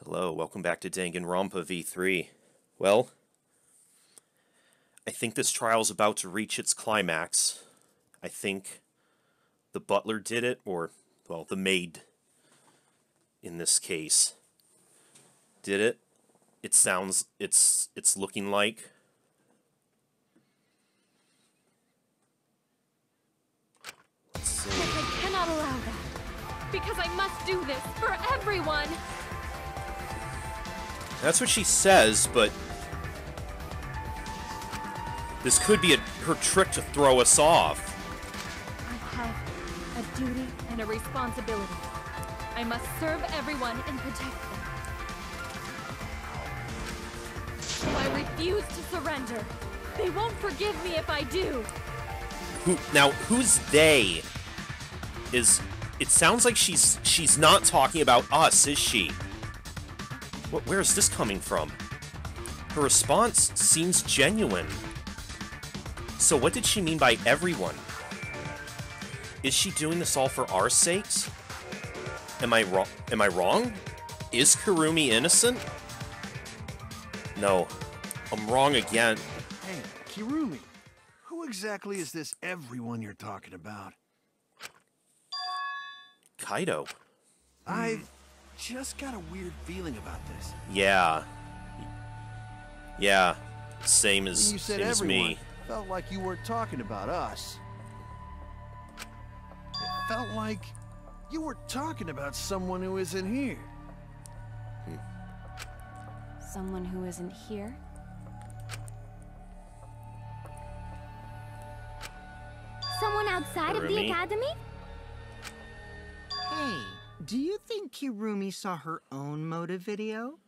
Hello, welcome back to Danganronpa V3. Well, I think this trial's about to reach its climax. I think the butler did it, or, well, the maid, in this case, did it. It sounds, it's looking like. Let's see. I cannot allow that, because I must do this for everyone. That's what she says, but this could be her trick to throw us off. I have a duty and a responsibility. I must serve everyone and protect them. So I refuse to surrender. They won't forgive me if I do. Who's they? It sounds like she's not talking about us, is she? Where is this coming from? Her response seems genuine. So what did she mean by everyone? Is she doing this all for our sakes? Am I wrong? Is Kirumi innocent? No. I'm wrong again. Hey, Kirumi. Who exactly is this everyone you're talking about? Kaido. I've just got a weird feeling about this. Yeah. Yeah. Same as You said same as everyone. me. Felt like you weren't talking about us. It felt like you were talking about someone who isn't here. Someone who isn't here? Someone outside of the Kirumi? academy? Hey, do you think Kirumi saw her own motive video?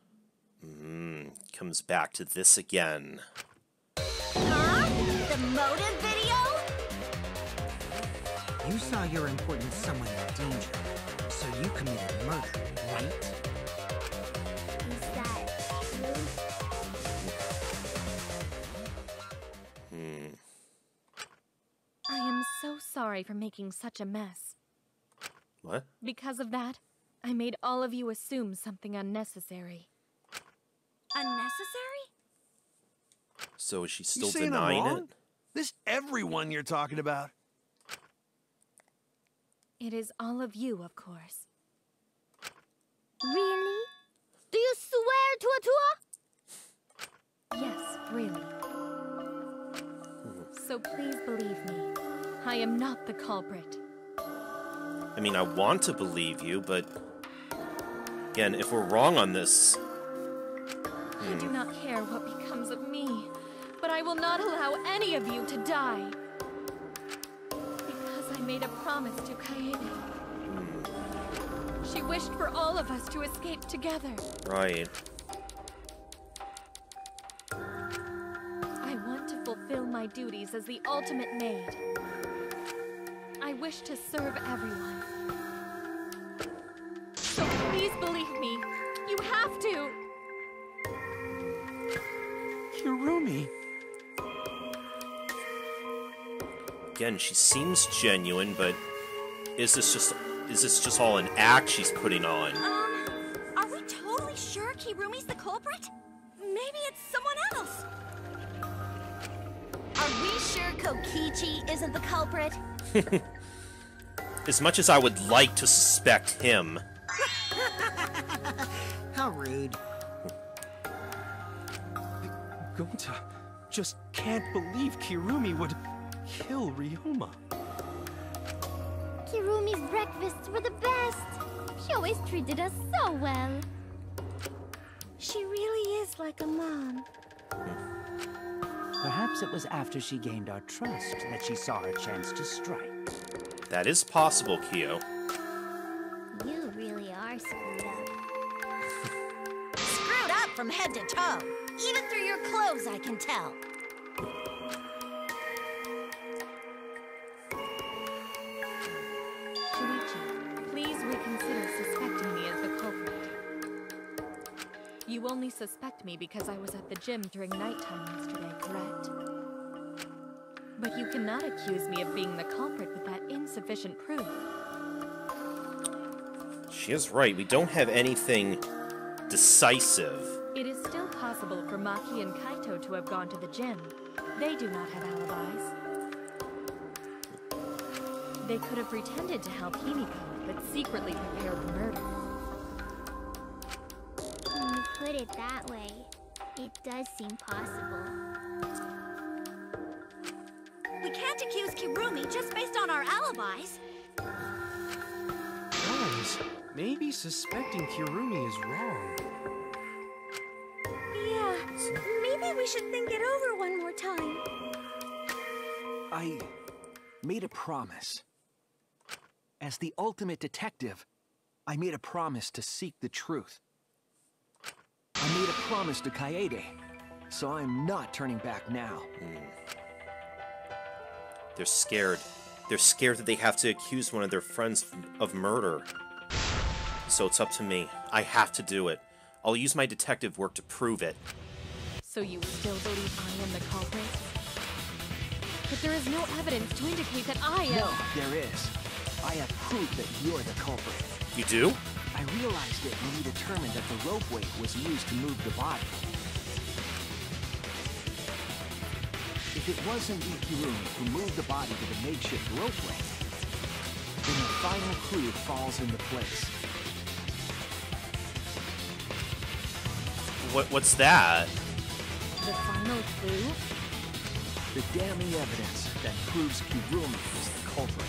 Comes back to this again. Huh? The motive video? You saw your important someone in danger, so you committed murder, right? Is that true? I am so sorry for making such a mess. What? Because of that, I made all of you assume something unnecessary. Unnecessary? So is she You still saying I'm denying wrong? it? This everyone you're talking about. It is all of you, of course. Really? Do you swear to a tour? Yes, really. So please believe me. I am not the culprit. I mean, I want to believe you, but again, if we're wrong on this, I do not care what becomes of me, but I will not allow any of you to die. Because I made a promise to Kaede. She wished for all of us to escape together. right. I want to fulfill my duties as the ultimate maid. I wish to serve everyone. So please believe me. You have to. Kirumi. Again, she seems genuine, but is this just all an act she's putting on? Are we totally sure Kirumi's the culprit? Maybe it's someone else. Are we sure Kokichi isn't the culprit? As much as I would like to suspect him. How rude. Gonta just can't believe Kirumi would kill Ryoma. Kirumi's breakfasts were the best. She always treated us so well. She really is like a mom. Perhaps it was after she gained our trust that she saw her chance to strike. That is possible, Kyo. You really are screwed up. Screwed up from head to toe. Even through your clothes, I can tell. Shuichi, please reconsider suspecting me as the culprit. You only suspect me because I was at the gym during nighttime yesterday, correct? But you cannot accuse me of being the culprit with that insufficient proof. She is right. We don't have anything decisive. It is still possible for Maki and Kaito to have gone to the gym. They do not have alibis. They could have pretended to help Himiko, but secretly prepared the murder. When you put it that way, it does seem possible. We can't accuse Kirumi just based on our alibis. Guys, maybe suspecting Kirumi is wrong. Yeah, maybe we should think it over one more time. I made a promise. As the ultimate detective, I made a promise to seek the truth. I made a promise to Kaede, so I'm not turning back now. They're scared. They're scared that they have to accuse one of their friends of murder. So it's up to me. I have to do it. I'll use my detective work to prove it. So you still believe I am the culprit? But there is no evidence to indicate that I am... No, there is. I have proof that you're the culprit. You do? I realized it when we determined that the rope weight was used to move the body. If it wasn't Kirumi who moved the body to the makeshift rope weight, then the final clue falls into place. What's that? The final clue? The damning evidence that proves Kirumi is the culprit.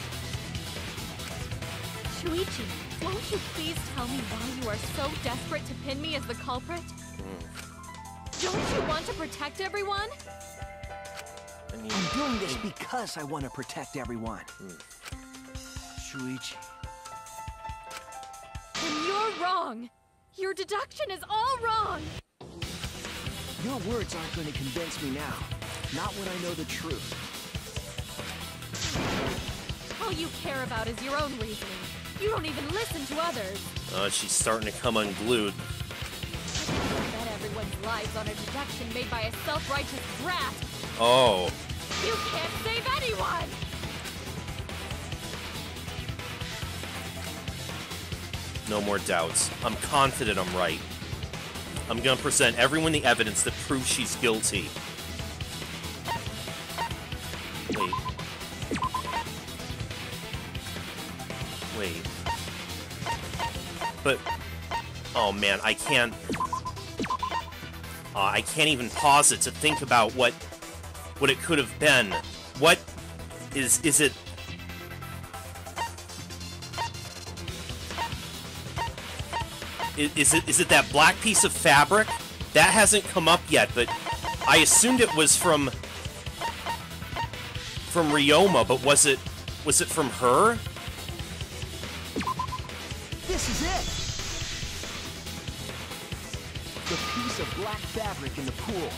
Shuichi, won't you please tell me why you are so desperate to pin me as the culprit? Don't you want to protect everyone? I'm doing this because I want to protect everyone. Shuichi. Then you're wrong. Your deduction is all wrong. Your words aren't going to convince me now. Not when I know the truth. All you care about is your own reasoning. You don't even listen to others. She's starting to come unglued. I bet everyone's lives on a deduction made by a self-righteous brat. Oh. You can't save anyone! No more doubts. I'm confident I'm right. I'm gonna present everyone the evidence that proves she's guilty. Wait. Wait. But... oh man, I can't even pause it to think about what it could have been. What is it? Is it that black piece of fabric? That hasn't come up yet, but I assumed it was from Ryoma, but was it from her? This is it! The piece of black fabric in the pool.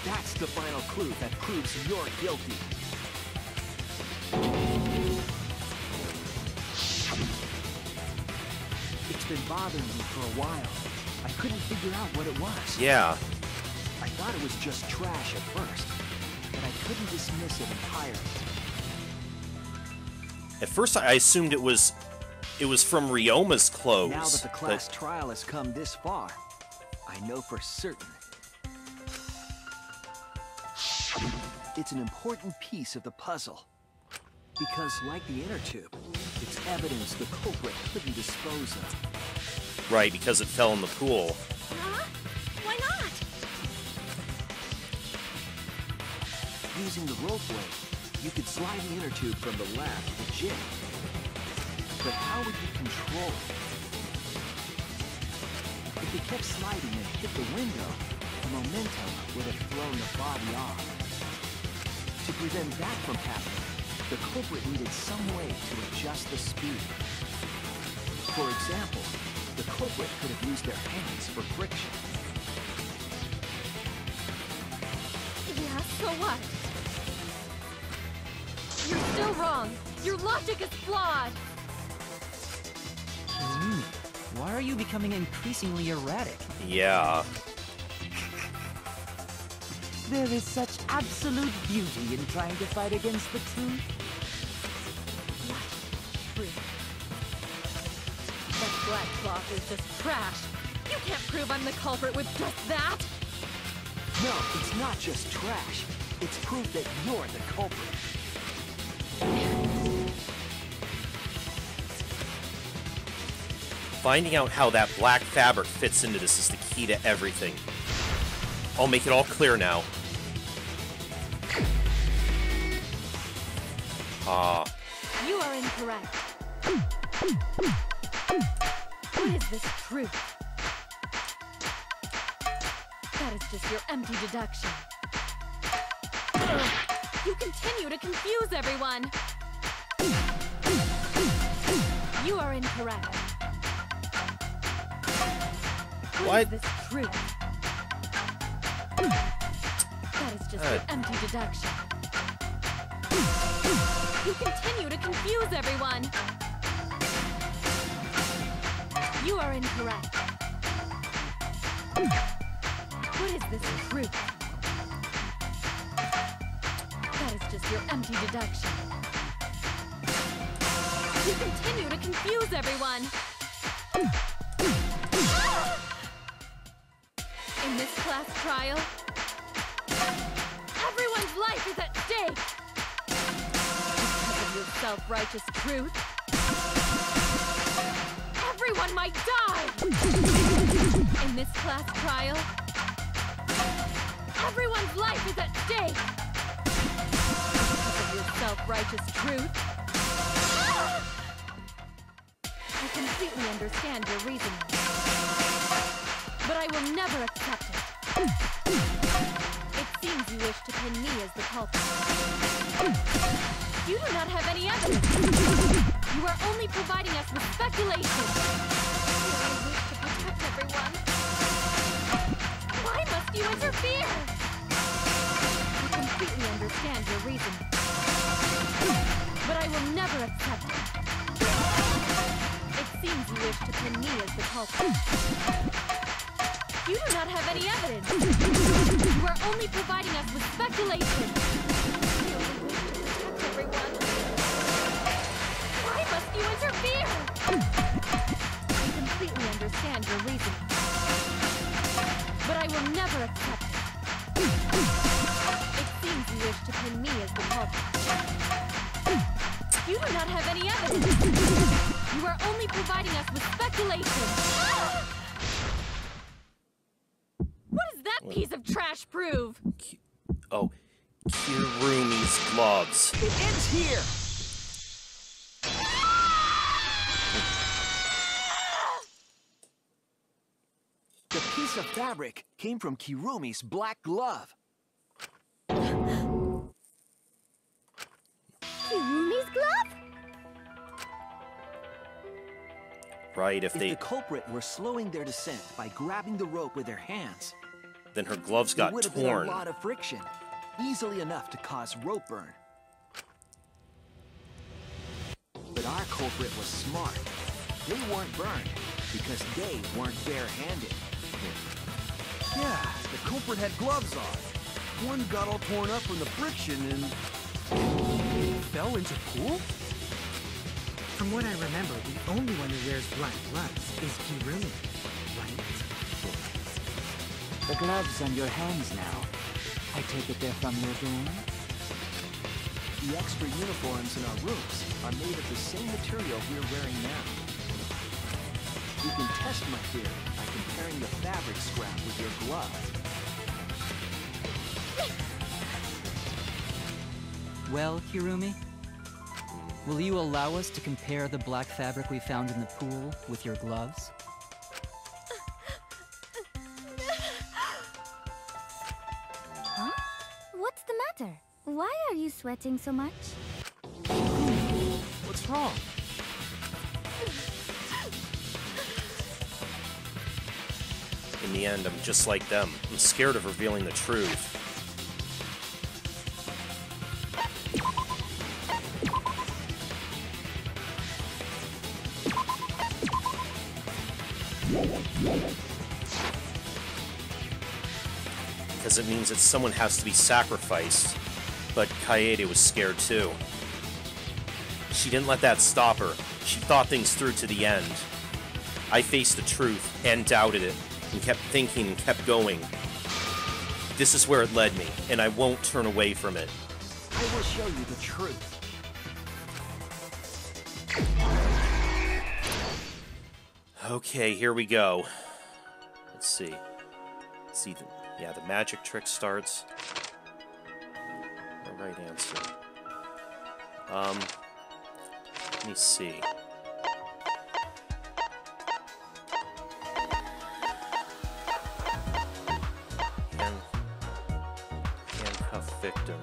That's the final clue that proves you're guilty. It's been bothering me for a while. I couldn't figure out what it was. Yeah. I thought it was just trash at first, but I couldn't dismiss it entirely. At first, I assumed it was from Ryoma's clothes. Now that the class trial has come this far, I know for certain. It's an important piece of the puzzle. Because, like the inner tube, it's evidence the culprit couldn't dispose of. Right, because it fell in the pool. Huh? Why not? Using the rope weight, you could slide the inner tube from the lab to the gym. But how would you control it? If it kept sliding and hit the window, the momentum would have thrown the body off. To prevent that from happening, the culprit needed some way to adjust the speed. For example, the culprit could have used their hands for friction. Yeah, so what? You're still wrong. Your logic is flawed. Why are you becoming increasingly erratic? Yeah. There is such absolute beauty in trying to fight against the truth. What? Truth. That black cloth is just trash. You can't prove I'm the culprit with just that! No, it's not just trash. It's proof that you're the culprit. Finding out how that black fabric fits into this is the key to everything. I'll make it all clear now. You are incorrect. What is this truth? That is just your empty deduction. You continue to confuse everyone. You are incorrect. What is this truth? That is just your empty deduction. You continue to confuse everyone. You are incorrect. What is this truth? That is just your empty deduction. You continue to confuse everyone. In this class trial, everyone's life is at stake. Because of your self-righteous truth, everyone might die. In this class trial, everyone's life is at stake. Because of your self-righteous truth, I completely understand your reasoning, but I will never accept it. It seems you wish to pin me as the culprit. You do not have any evidence. You are only providing us with speculation. You wish to protect everyone. Why must you interfere? I completely understand your reasoning, but I will never accept it. It seems you wish to pin me as the culprit. You do not have any evidence. You are only providing us with speculation. You only wish to protect everyone. Why must you interfere? I completely understand your reasoning, but I will never accept it. It seems you wish to pin me as the culprit. You do not have any evidence. You are only providing us with speculation. What does that piece of trash prove? Oh, Kirumi's gloves. It ends here! The piece of fabric came from Kirumi's black glove. Kirumi's glove? Right, if the culprit were slowing their descent by grabbing the rope with their hands, then her gloves got there would have torn. been a lot of friction, easily enough to cause rope burn. But our culprit was smart. They weren't burned because they weren't bare-handed. Yeah, the culprit had gloves on. One got all torn up from the friction and fell into pool? From what I remember, the only one who wears black gloves is Kirumi, right? The gloves on your hands now. I take it they're from your dorm? The extra uniforms in our rooms are made of the same material we're wearing now. You can test my theory by comparing the fabric scrap with your glove. Well, Kirumi? Will you allow us to compare the black fabric we found in the pool with your gloves? Huh? What's the matter? Why are you sweating so much? What's wrong? In the end, I'm just like them. I'm scared of revealing the truth. Because it means that someone has to be sacrificed. But Kaede was scared too. She didn't let that stop her. She thought things through to the end. I faced the truth and doubted it, and kept thinking and kept going. This is where it led me, and I won't turn away from it. I will show you the truth. Okay, here we go. Let's see. Yeah, the magic trick starts. The right answer. Let me see. Handcuff victim.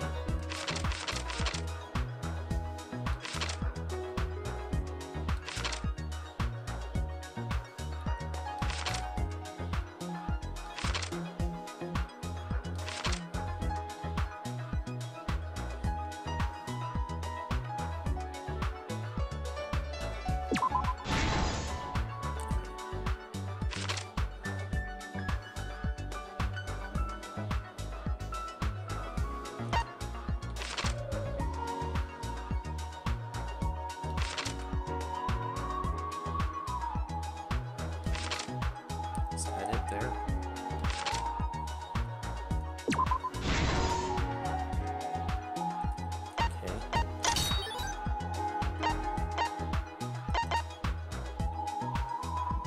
Is that it there? Okay.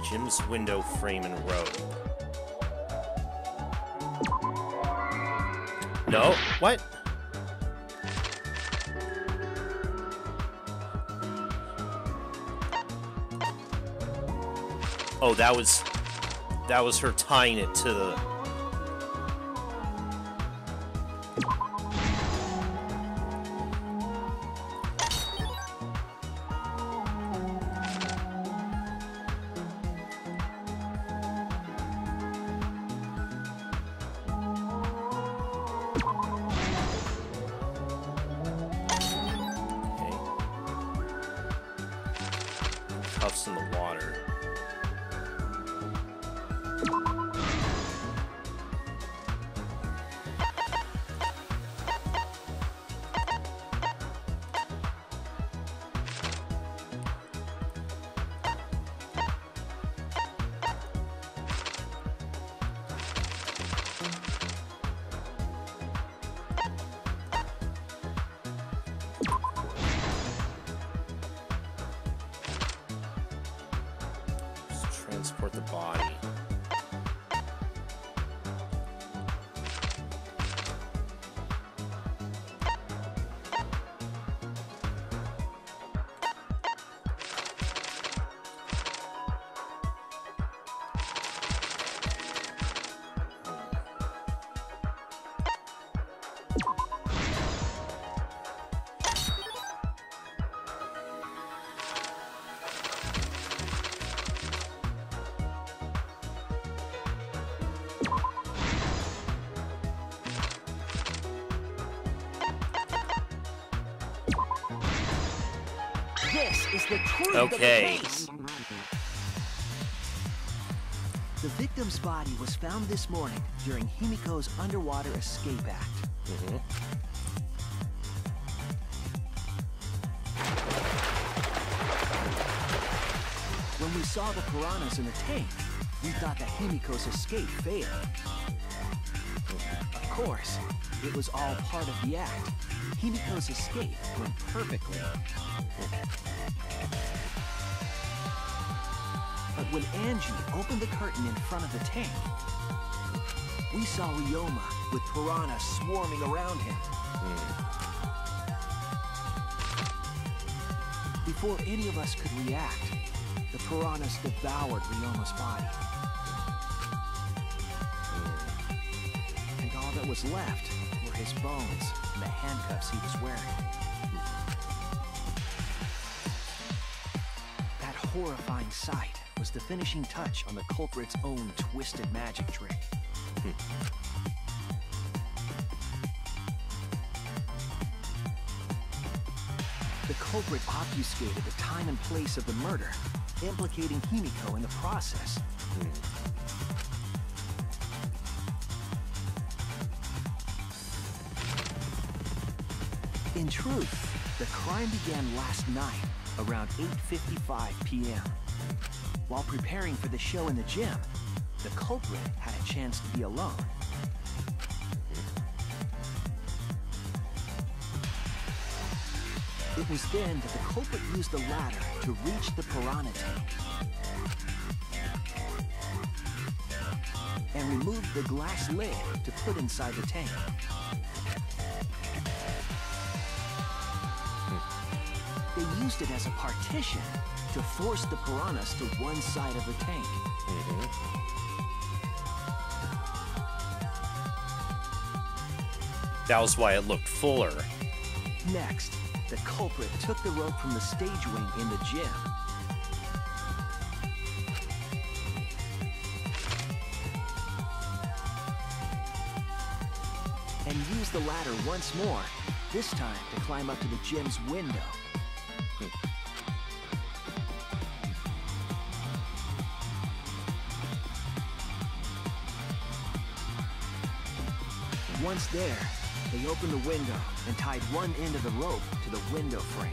Jim's window frame and robe. No? What? Oh, that was her tying it to the... Okay. Cuffs in the water. Transport the body. This is the truth Okay. of the case. The victim's body was found this morning during Himiko's underwater escape act. When we saw the piranhas in the tank, we thought that Himiko's escape failed. Of course, it was all part of the act. Himiko's escape went perfectly. But when Angie opened the curtain in front of the tank, we saw Ryoma with piranhas swarming around him. Before any of us could react, the piranhas devoured Ryoma's body. And all that was left were his bones and the handcuffs he was wearing. That horrifying sight was the finishing touch on the culprit's own twisted magic trick. The culprit obfuscated the time and place of the murder, implicating Himiko in the process. In truth, the crime began last night, around 8:55 p.m. While preparing for the show in the gym, the culprit had a chance to be alone. It was then that the culprit used the ladder to reach the piranha tank and removed the glass lid to put inside the tank. They used it as a partition to force the piranhas to one side of the tank. That was why it looked fuller. Next, the culprit took the rope from the stage wing in the gym. And used the ladder once more, this time to climb up to the gym's window. Once there, they opened the window and tied one end of the rope to the window frame.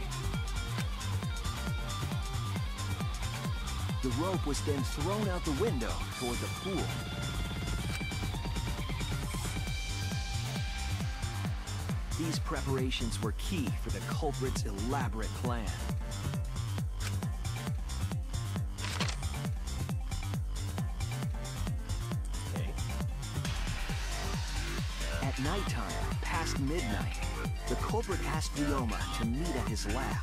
The rope was then thrown out the window toward the pool. These preparations were key for the culprit's elaborate plan. At nighttime, past midnight, the culprit asked Ryoma to meet at his lab.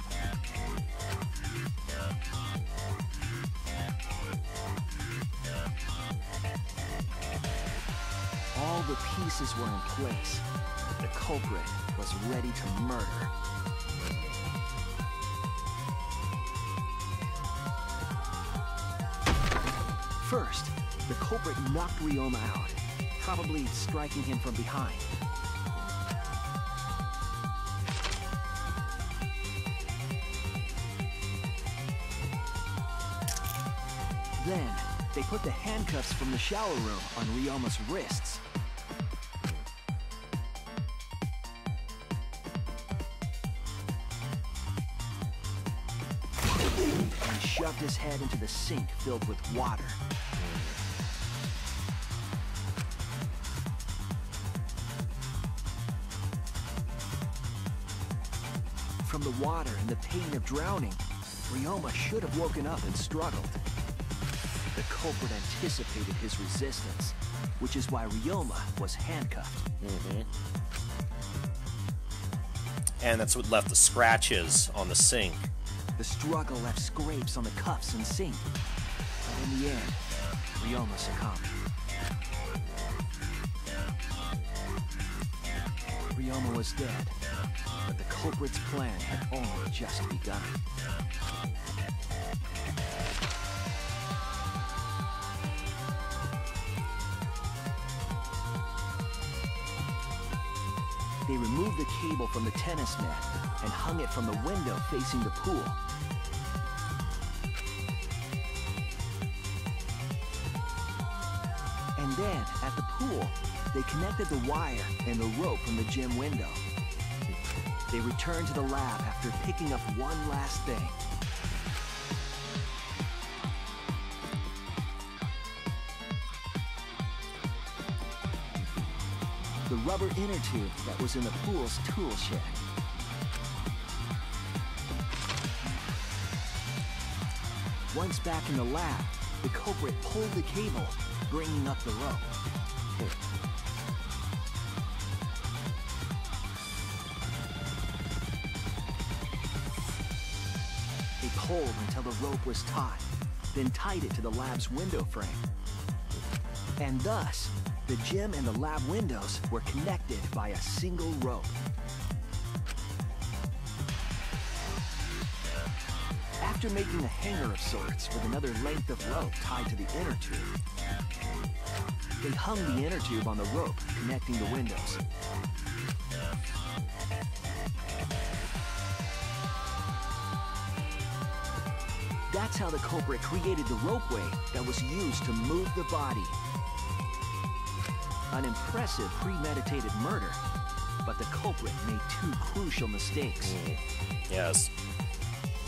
All the pieces were in place. The culprit was ready to murder. First, the culprit knocked Ryoma out, probably striking him from behind. Then, they put the handcuffs from the shower room on Ryoma's wrists. And shoved his head into the sink filled with water. From the water and the pain of drowning, Ryoma should have woken up and struggled. The culprit anticipated his resistance, which is why Ryoma was handcuffed. And that's what left the scratches on the sink. The struggle left scrapes on the cuffs and sink. But in the end, Ryoma succumbed. Ryoma was dead, but the culprit's plan had only just begun. They removed the cable from the tennis net and hung it from the window facing the pool. And then, at the pool, they connected the wire and the rope from the gym window. They returned to the lab after picking up one last thing. The rubber inner tube that was in the pool's tool shed. Once back in the lab, the culprit pulled the cable, bringing up the rope. They pulled until the rope was taut, then tied it to the lab's window frame. And thus, the gym and the lab windows were connected by a single rope. After making a hanger of sorts with another length of rope tied to the inner tube, they hung the inner tube on the rope connecting the windows. That's how the culprit created the ropeway that was used to move the body. An impressive premeditated murder, but the culprit made two crucial mistakes. Yes.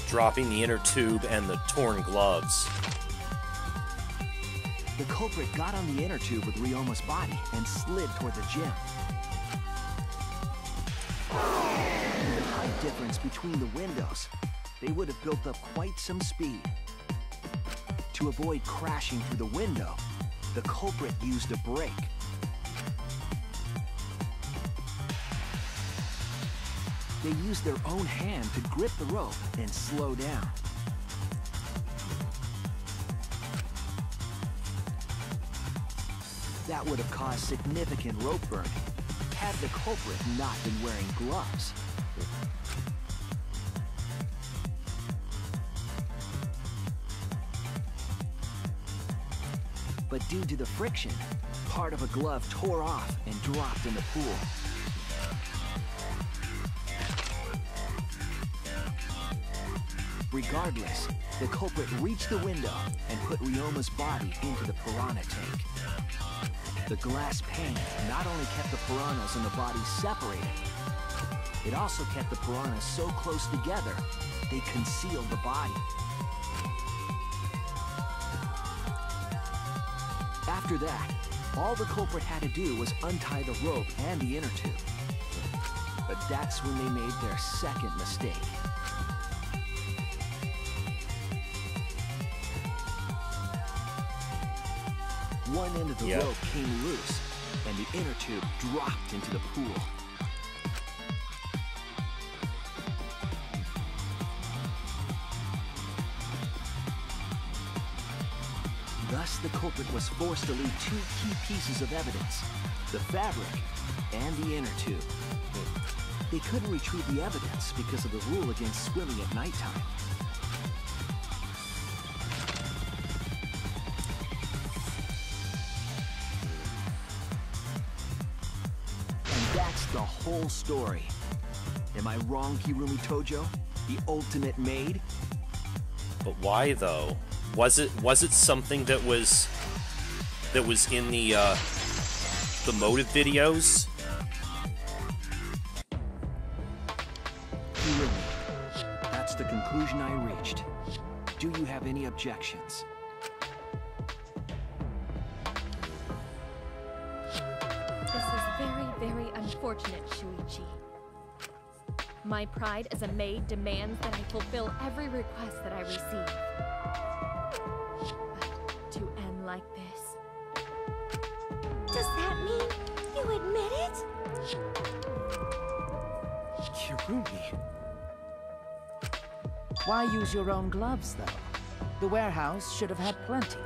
Dropping the inner tube and the torn gloves. The culprit got on the inner tube with Ryoma's body and slid toward the gym. The height difference between the windows, they would have built up quite some speed. To avoid crashing through the window, the culprit used a brake. They used their own hand to grip the rope and slow down. That would have caused significant rope burning had the culprit not been wearing gloves. But due to the friction, part of a glove tore off and dropped in the pool. Regardless, the culprit reached the window and put Ryoma's body into the piranha tank. The glass pane not only kept the piranhas and the body separated, it also kept the piranhas so close together, they concealed the body. After that, all the culprit had to do was untie the rope and the inner tube. But that's when they made their second mistake. One end of the rope came loose, and the inner tube dropped into the pool. Thus, the culprit was forced to leave two key pieces of evidence, the fabric and the inner tube. They couldn't retrieve the evidence because of the rule against swimming at nighttime. The whole story. Am I wrong, Kirumi Tojo? The ultimate maid? But why though? Was it something that was in the motive videos? Kirumi, that's the conclusion I reached. Do you have any objections? Very unfortunate, Shuichi. My pride as a maid demands that I fulfill every request that I receive. But to end like this... Does that mean you admit it? Kirumi. Why use your own gloves, though? The warehouse should have had plenty.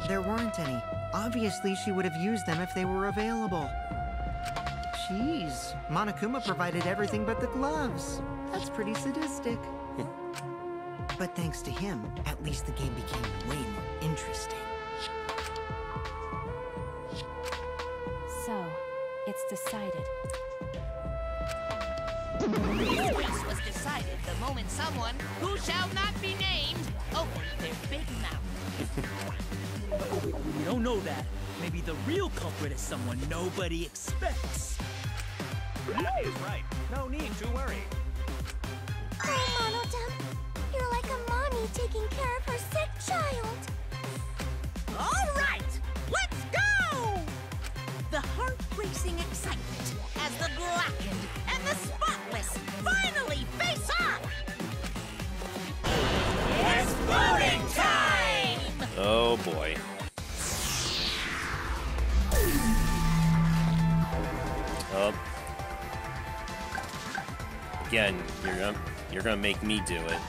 There weren't any. Obviously, she would have used them if they were available. Jeez, Monokuma provided everything but the gloves. That's pretty sadistic. But thanks to him, at least the game became way more interesting. So, it's decided. This race was decided the moment someone, who shall not be named, opened their big mouth. We don't know that. Maybe the real culprit is someone nobody expects. That is right. No need to worry. Oh, Monodem, you're like a mommy taking care of her sick child. All right, let's go! The heart-racing excitement as the blackened and the spotless finally face off! It's voting time! Oh boy. Again, you're gonna make me do it.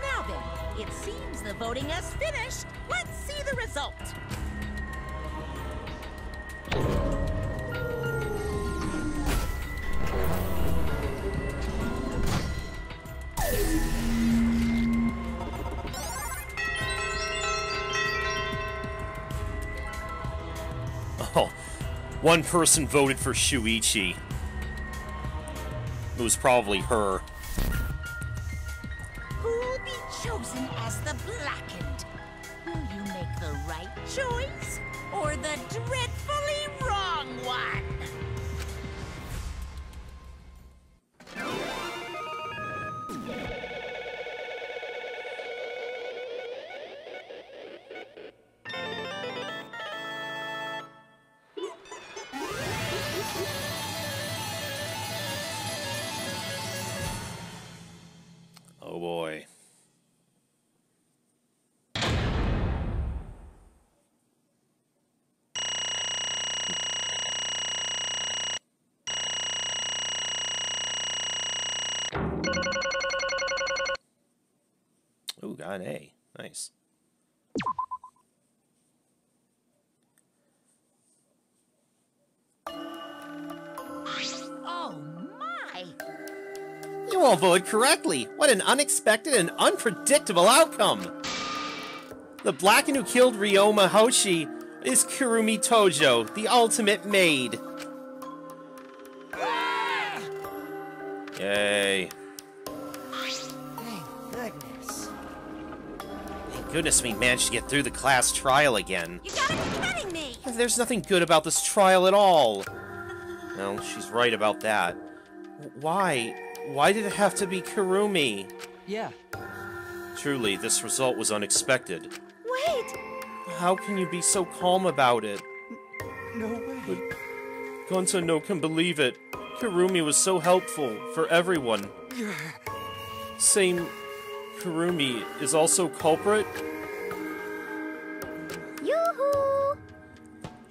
Now then, it seems the voting has finished. Let's see the result. Oh, one person voted for Shuichi. It was probably her. Who'll be chosen as the blackened? Will you make the right choice? or the dreadfully wrong one? Oh boy. Ooh, got an A. Nice. Oh my! You all voted correctly! What an unexpected and unpredictable outcome! The Blacken who killed Ryoma Hoshi is Kurumi Tojo, the ultimate maid. Yay. Thank goodness. Thank goodness we managed to get through the class trial again. You gotta be kidding me! There's nothing good about this trial at all. Well, she's right about that. Why? Why did it have to be Kurumi? Yeah. Truly, this result was unexpected. Wait! How can you be so calm about it? No way. But Gonta can believe it. Kurumi was so helpful for everyone. Same Kurumi is also culprit? Yoo-hoo!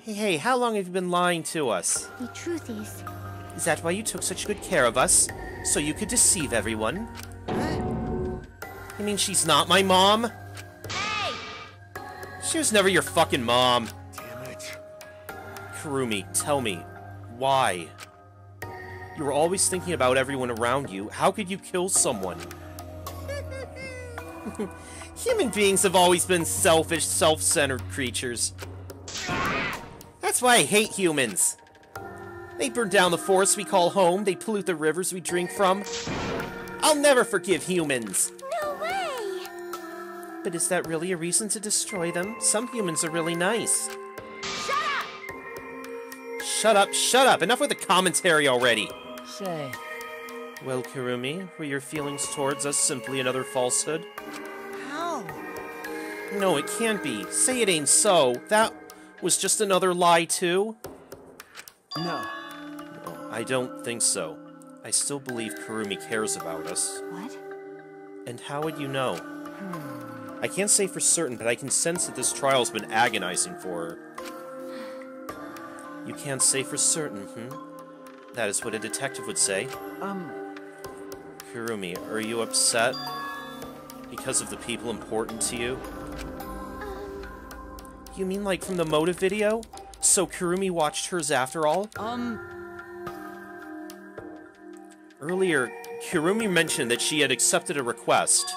Hey, how long have you been lying to us? The truth is, Is that why you took such good care of us? So you could deceive everyone? You mean she's not my mom? Hey! She was never your fucking mom. Damn it. Kurumi, tell me, why? You were always thinking about everyone around you. How could you kill someone? Human beings have always been selfish, self-centered creatures. That's why I hate humans. They burn down the forests we call home, they pollute the rivers we drink from. I'll never forgive humans. no way! But is that really a reason to destroy them? Some humans are really nice. Shut up! Shut up, shut up! Enough with the commentary already! Say, Well, Kurumi, were your feelings towards us simply another falsehood? How? No, it can't be. Say it ain't so. That was just another lie, too? No. No, I don't think so. I still believe Kurumi cares about us. What? And how would you know? I can't say for certain, but I can sense that this trial's been agonizing for her. You can't say for certain, That is what a detective would say. Kurumi, are you upset? Because of the people important to you? You mean like from the motive video? So Kurumi watched hers after all? Earlier, Kurumi mentioned that she had accepted a request.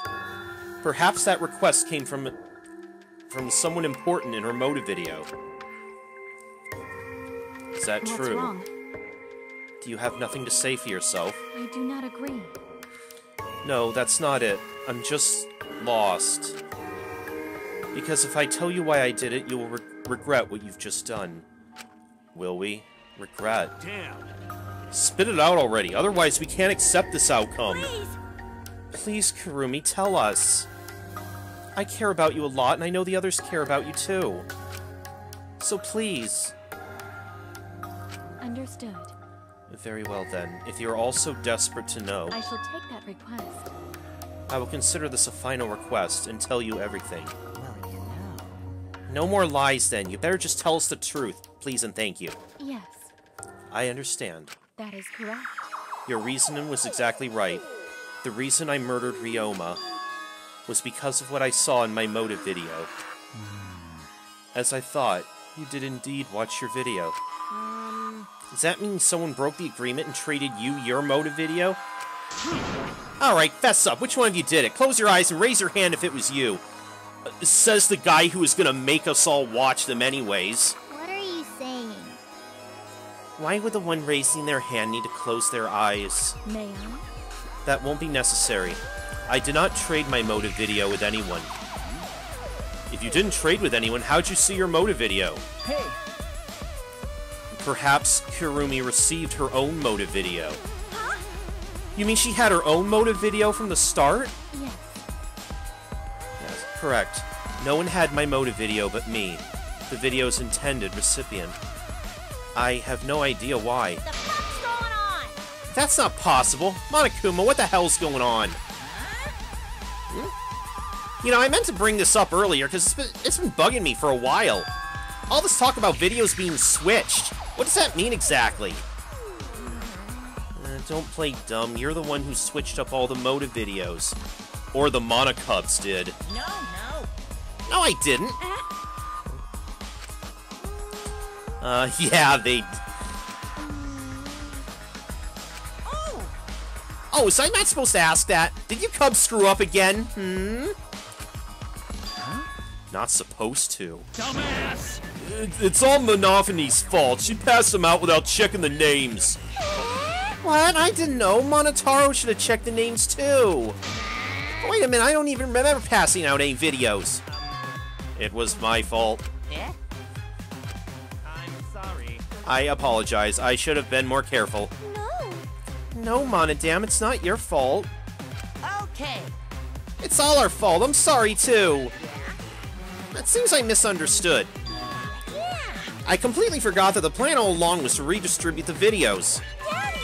Perhaps that request came from someone important in her motive video. Is that What's true? wrong? Do you have nothing to say for yourself? I do not agree. No, that's not it. I'm just lost. Because if I tell you why I did it, you will regret what you've just done. Will we? Regret. Damn. Spit it out already, otherwise we can't accept this outcome. Please! Please, Kurumi, tell us. I care about you a lot, and I know the others care about you too. So please. Understood. Very well then. If you're all so desperate to know, I shall take that request. I will consider this a final request and tell you everything. Well, you know. No more lies then. You better just tell us the truth, please and thank you. Yes, I understand. that is correct. Your reasoning was exactly right. The reason I murdered Ryoma was because of what I saw in my motive video. As I thought, you did indeed watch your video. Does that mean someone broke the agreement and traded you your motive video? Alright, fess up. Which one of you did it? Close your eyes and raise your hand if it was you. Says the guy who is gonna make us all watch them anyways. What are you saying? Why would the one raising their hand need to close their eyes? May I? That won't be necessary. I did not trade my motive video with anyone. If you didn't trade with anyone, how'd you see your motive video? Hey, Perhaps Kirumi received her own motive video. Huh? You mean she had her own motive video from the start? Yes. Yes, correct. No one had my motive video but me, the video's intended recipient. I have no idea why. The fuck's going on? That's not possible. Monokuma, what the hell's going on? You know, I meant to bring this up earlier because it's been bugging me for a while. All this talk about videos being switched. What does that mean exactly? Don't play dumb. You're the one who switched up all the motive videos. Or the Monokubs did. No. No, I didn't. Yeah, they... Oh, so I'm not supposed to ask that? Did you cubs screw up again? Not supposed to. dumbass! It's all Monophanie's fault. She passed them out without checking the names. What? I didn't know. Monotaro should have checked the names too. Wait a minute, I don't even remember passing out any videos. It was my fault. Yeah? I'm sorry. I apologize. I should have been more careful. No, Monodam, it's not your fault. Okay. It's all our fault. I'm sorry, too. It seems I misunderstood. I completely forgot that the plan all along was to redistribute the videos. Hey,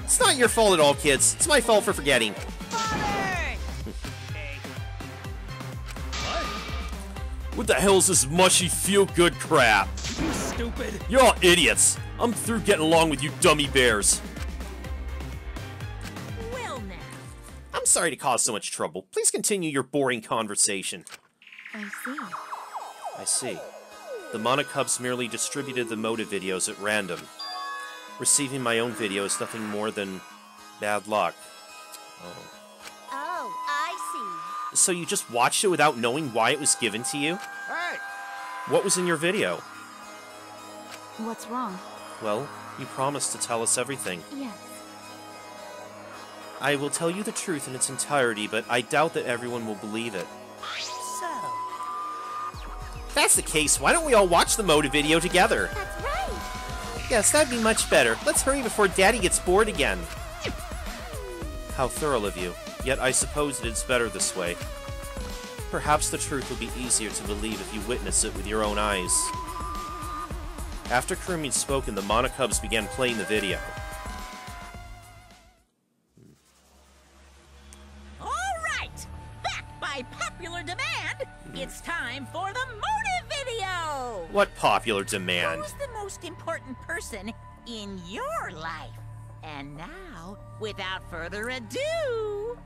It's not your fault at all, kids. It's my fault for forgetting. What the hell is this mushy feel-good crap? You stupid! You're all idiots. I'm through getting along with you dummy bears. Well now. I'm sorry to cause so much trouble. Please continue your boring conversation. I see. I see. The Monokubs merely distributed the motive videos at random. Receiving my own video is nothing more than bad luck. Oh, I see. So you just watched it without knowing why it was given to you? Hey! What was in your video? What's wrong? Well, you promised to tell us everything. Yes. I will tell you the truth in its entirety, but I doubt that everyone will believe it. So, If that's the case, why don't we all watch the motive video together? That's right. Yes, that'd be much better. Let's hurry before Daddy gets bored again. How thorough of you. Yet I suppose it is better this way. Perhaps the truth will be easier to believe if you witness it with your own eyes. After Kirumi had spoken, the Monokubs began playing the video. all right. Back by popular demand, it's time for the motive video. What popular demand? Who's the most important person in your life? And now, without further ado,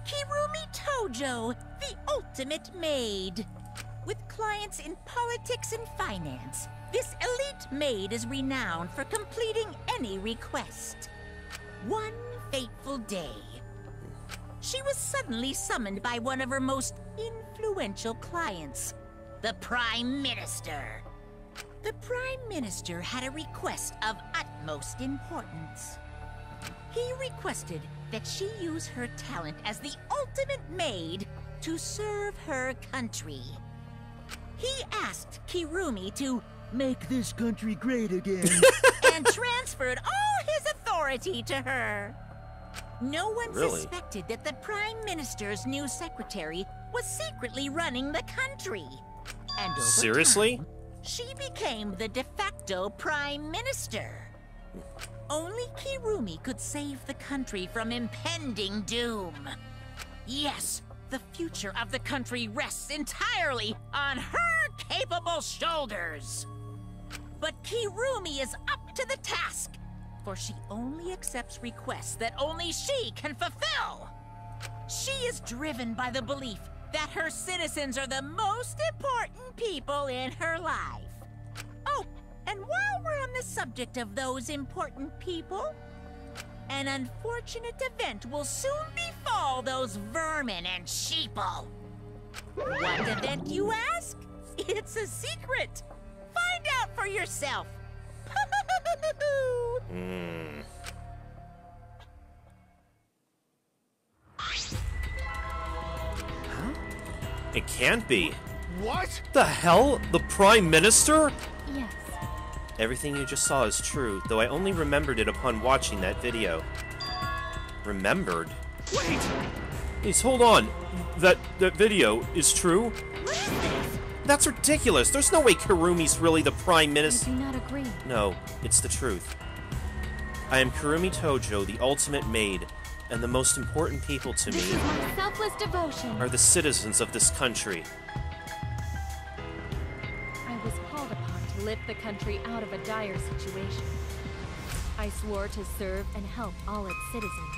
Kirumi Tojo, the ultimate maid. With clients in politics and finance, this elite maid is renowned for completing any request. One fateful day, she was suddenly summoned by one of her most influential clients, the Prime Minister. The Prime Minister had a request of utmost importance. He requested that she use her talent as the ultimate maid to serve her country. He asked Kirumi to Make this country great again. and transferred all his authority to her. No one Really? suspected that the Prime Minister's new secretary was secretly running the country. And over Seriously? time, she became the de facto Prime Minister. Only Kirumi could save the country from impending doom. Yes, the future of the country rests entirely on her capable shoulders. But Kirumi is up to the task, for she only accepts requests that only she can fulfill. She is driven by the belief that her citizens are the most important people in her life. Oh, and while we're on the subject of those important people, an unfortunate event will soon befall those vermin and sheeple. What event, you ask? It's a secret. Find out for yourself. can't be. What? The hell? The Prime Minister? Yes. Everything you just saw is true, though I only remembered it upon watching that video. Remembered? Wait! Please, hold on. That video is true? What is this? That's ridiculous. There's no way Kurumi's really the Prime I Minister. do not agree. No, it's the truth. I am Kurumi Tojo, the ultimate maid, and the most important people to This me is my selfless devotion. are the citizens of this country. I was called upon to lift the country out of a dire situation. I swore to serve and help all its citizens.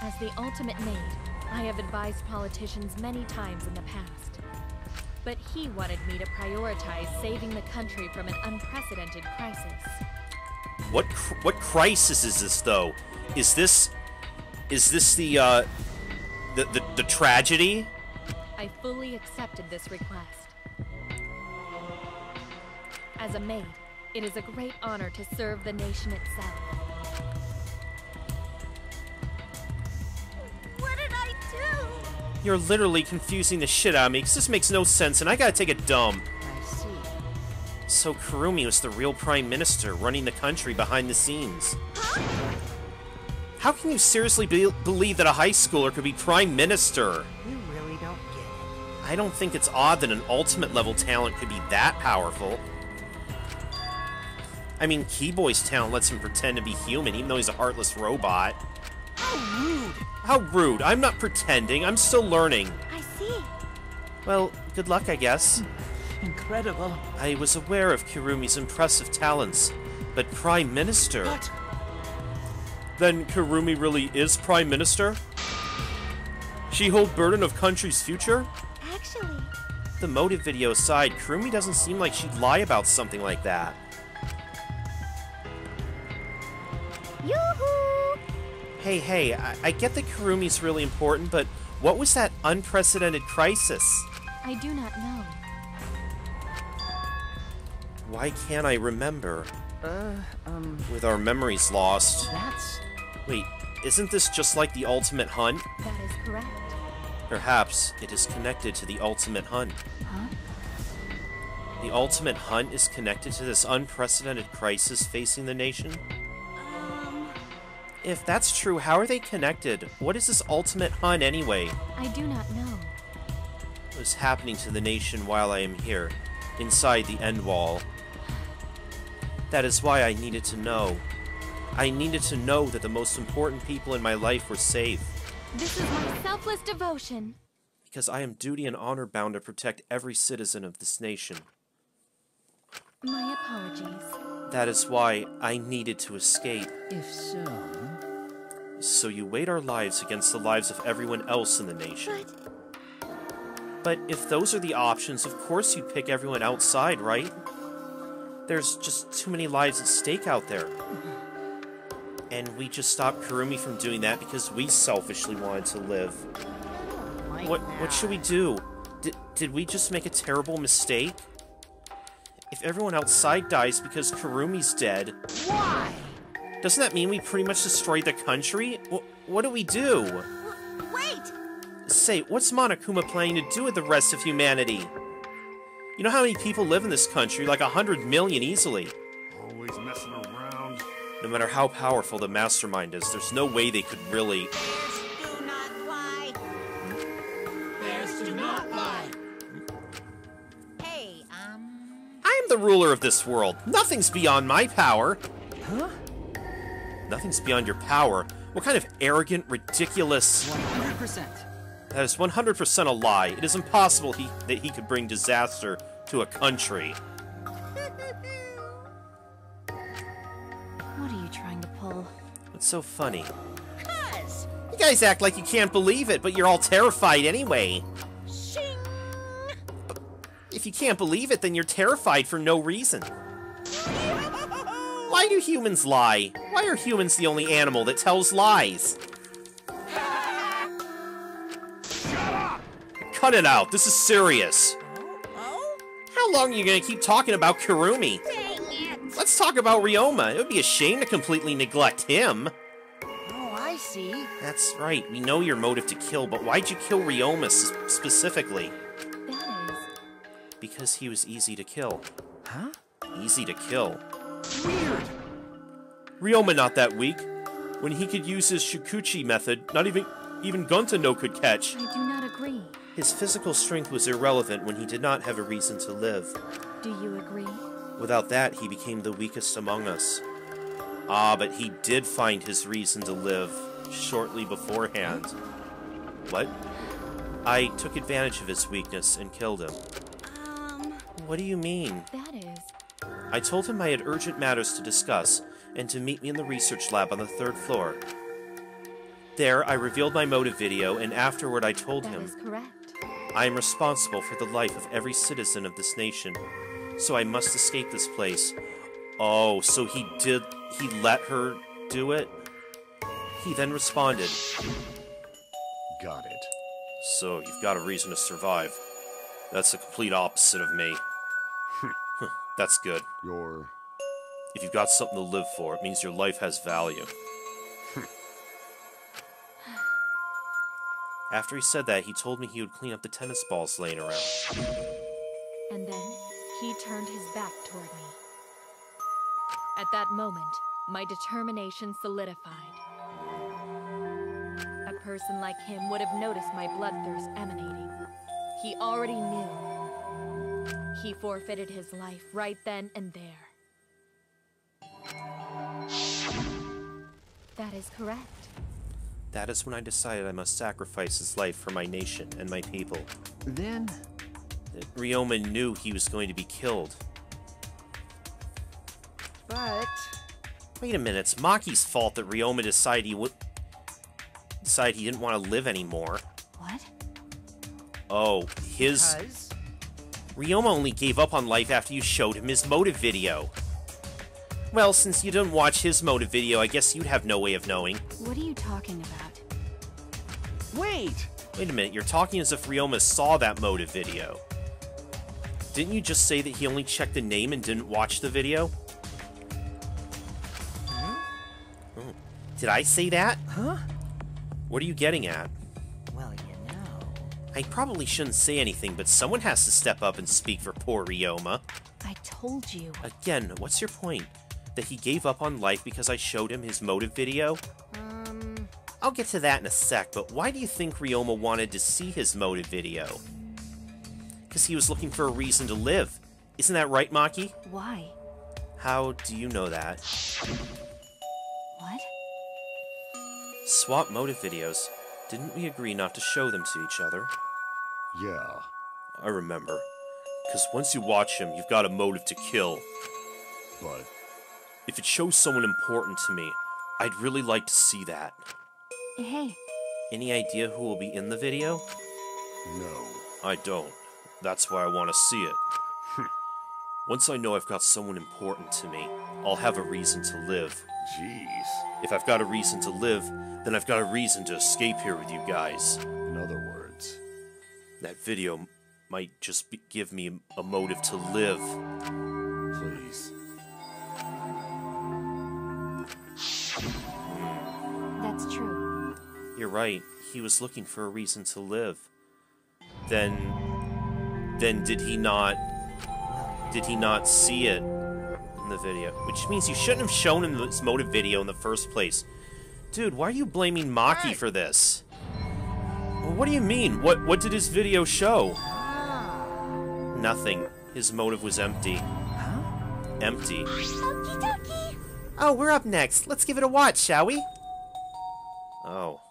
As the ultimate maid, I have advised politicians many times in the past. But he wanted me to prioritize saving the country from an unprecedented crisis. What crisis is this, though? Is this the tragedy? I fully accepted this request. As a maid, it is a great honor to serve the nation itself. What did I do? You're literally confusing the shit out of me, because this makes no sense, and I gotta take a dump. I see. So Kurumi was the real Prime Minister, running the country behind the scenes. How can you seriously believe that a high schooler could be Prime Minister? You really don't get it. I don't think it's odd that an ultimate level talent could be that powerful. I mean, Keyboy's talent lets him pretend to be human, even though he's a heartless robot. How rude! How rude! I'm not pretending, I'm still learning. I see. Well, good luck, I guess. Incredible. I was aware of Kurumi's impressive talents, but Prime Minister? But Then Kurumi really is Prime Minister? She hold burden of country's future? Actually, The motive video aside, Kurumi doesn't seem like she'd lie about something like that. yoo-hoo! Hey, I get that Kurumi's really important, but what was that unprecedented crisis? I do not know. Why can't I remember? With our memories lost. That's... Wait, isn't this just like the Ultimate Hunt? That is correct. Perhaps it is connected to the Ultimate Hunt. Huh? The Ultimate Hunt is connected to this unprecedented crisis facing the nation? If that's true, how are they connected? What is this Ultimate Hunt anyway? I do not know. What is happening to the nation while I am here, inside the end wall? That is why I needed to know. I needed to know that the most important people in my life were safe. This is my selfless devotion. Because I am duty and honor bound to protect every citizen of this nation. My apologies. That is why I needed to escape. If so... So you weighed our lives against the lives of everyone else in the nation. But if those are the options, of course you'd pick everyone outside, right? There's just too many lives at stake out there. And we just stopped Kurumi from doing that because we selfishly wanted to live. What should we do? Did we just make a terrible mistake? If everyone outside dies because Kurumi's dead... Why? Doesn't that mean we pretty much destroyed the country? What do we do? Wait! Say, what's Monokuma planning to do with the rest of humanity? You know how many people live in this country? Like 100 million easily. Always messing around. No matter how powerful the mastermind is, there's no way they could really... Do not fly. Bears do not lie. Hey, I am the ruler of this world. Nothing's beyond my power. Huh? Nothing's beyond your power? What kind of arrogant, ridiculous... 100%. That is 100% a lie. It is impossible that he could bring disaster to a country. What are you trying to pull? What's so funny? cuz. You guys act like you can't believe it, but you're all terrified anyway. Shing. If you can't believe it, then you're terrified for no reason. Why do humans lie? Why are humans the only animal that tells lies? Cut it out, this is serious. Oh? How long are you gonna keep talking about Kurumi? Dang it. Let's talk about Ryoma. It would be a shame to completely neglect him. Oh, I see. See? That's right. We know your motive to kill, but why'd you kill Ryoma specifically? That is... Because he was easy to kill. Huh? Easy to kill. Weird! Ryoma not that weak. When he could use his Shikuchi method, not even Gunta no could catch. I do not agree. His physical strength was irrelevant when he did not have a reason to live. Do you agree? Without that, he became the weakest among us. Ah, but he did find his reason to live shortly beforehand. What? I took advantage of his weakness and killed him. What do you mean? That is... I told him I had urgent matters to discuss, and to meet me in the research lab on the 3rd floor. There, I revealed my motive video, and afterward I told him... That is correct. I am responsible for the life of every citizen of this nation, so I must escape this place. Oh, so he let her do it? He then responded. Got it. So, you've got a reason to survive. That's the complete opposite of me. That's good. If you've got something to live for, it means your life has value. After he said that, he told me he would clean up the tennis balls laying around. And then, he turned his back toward me. At that moment, my determination solidified. A person like him would have noticed my bloodthirst emanating. He already knew. He forfeited his life right then and there. That is correct. That is when I decided I must sacrifice his life for my nation and my people. Then... Ryoma knew he was going to be killed. But... Wait a minute, it's Maki's fault that Ryoma decided he didn't want to live anymore. What? Oh, his... Because... Ryoma only gave up on life after you showed him his motive video. Well, since you didn't watch his motive video, I guess you'd have no way of knowing. What are you talking about? Wait! Wait a minute, you're talking as if Ryoma saw that motive video. Didn't you just say that he only checked the name and didn't watch the video? Oh. Did I say that? Huh? What are you getting at? Well, you know... I probably shouldn't say anything, but someone has to step up and speak for poor Ryoma. I told you. Again, what's your point? That he gave up on life because I showed him his motive video? I'll get to that in a sec, but why do you think Ryoma wanted to see his motive video? Because he was looking for a reason to live. Isn't that right, Maki? Why? How do you know that? What? Swap motive videos. Didn't we agree not to show them to each other? Yeah. I remember. Because once you watch him, you've got a motive to kill. But... if it shows someone important to me, I'd really like to see that. Hey. Any idea who will be in the video? no. I don't. That's why I want to see it. Once I know I've got someone important to me, I'll have a reason to live. Jeez. If I've got a reason to live, then I've got a reason to escape here with you guys. In other words... That video might just give me a motive to live. please. That's true. You're right. He was looking for a reason to live. Then did he not see it in the video? Which means you shouldn't have shown him this motive video in the first place. Dude, why are you blaming Maki for this? What do you mean? What did his video show? Nothing. His motive was empty. Huh? Empty. Okie dokie. Oh, we're up next. Let's give it a watch, shall we? Oh.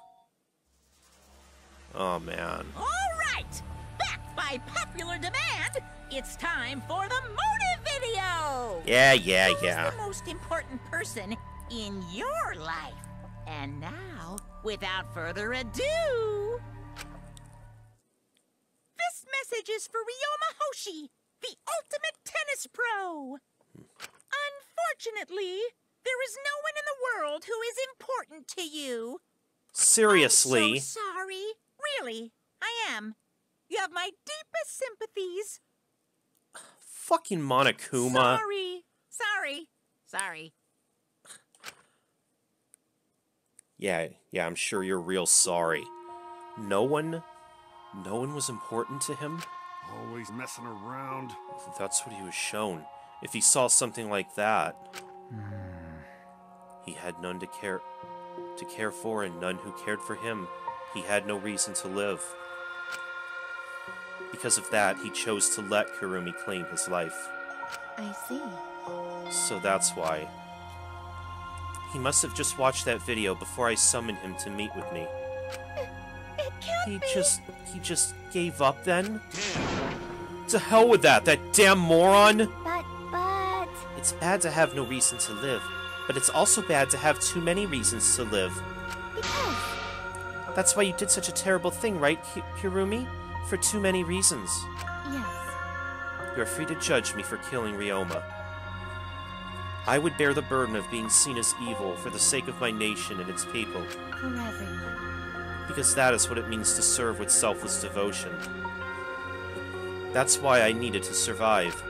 Oh, man. All right! Back by popular demand, it's time for the motive video! Yeah. Who's the most important person in your life? And now, without further ado... This message is for Ryoma Hoshi, the ultimate tennis pro! Unfortunately, there is no one in the world who is important to you. Seriously? I'm so sorry. Really, I am. You have my deepest sympathies. Fucking Monokuma. Sorry. Yeah, I'm sure you're real sorry. No one was important to him? Always messing around. That's what he was shown. If he saw something like that, he had none to care for and none who cared for him. He had no reason to live. Because of that, he chose to let Kurumi claim his life. I see. So that's why. He must have just watched that video before I summoned him to meet with me. It can't He be. just gave up then? To hell with that damn moron! But... It's bad to have no reason to live, but it's also bad to have too many reasons to live. Because... That's why you did such a terrible thing, right, Kurumi? For too many reasons. Yes. You are free to judge me for killing Ryoma. I would bear the burden of being seen as evil for the sake of my nation and its people. For everyone. Because that is what it means to serve with selfless devotion. That's why I needed to survive.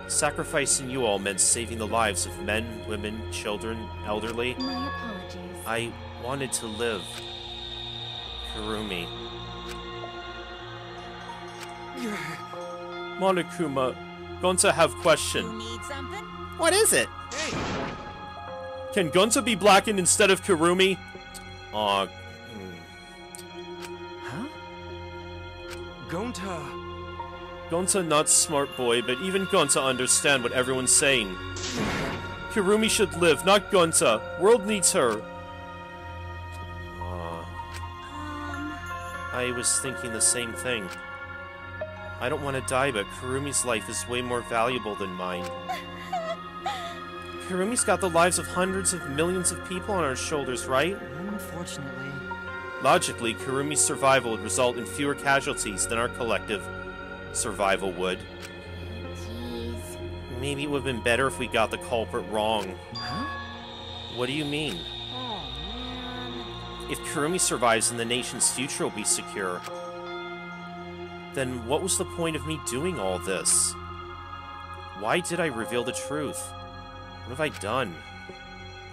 Sacrificing you all meant saving the lives of men, women, children, elderly. My apologies. I wanted to live. Kurumi. Monokuma, Gonta have question. You need something? What is it? Can Gonta be blackened instead of Kurumi? Huh? Gonta not smart boy, but even Gonta understand what everyone's saying. Kurumi should live, not Gonta. World needs her. I was thinking the same thing. I don't want to die, but Kurumi's life is way more valuable than mine. Kurumi's got the lives of hundreds of millions of people on our shoulders, right? Unfortunately. Logically, Kurumi's survival would result in fewer casualties than our collective survival would. Jeez. Maybe it would have been better if we got the culprit wrong. Huh? What do you mean? Oh, man. If Kurumi survives, then the nation's future will be secure. Then what was the point of me doing all this? Why did I reveal the truth? What have I done?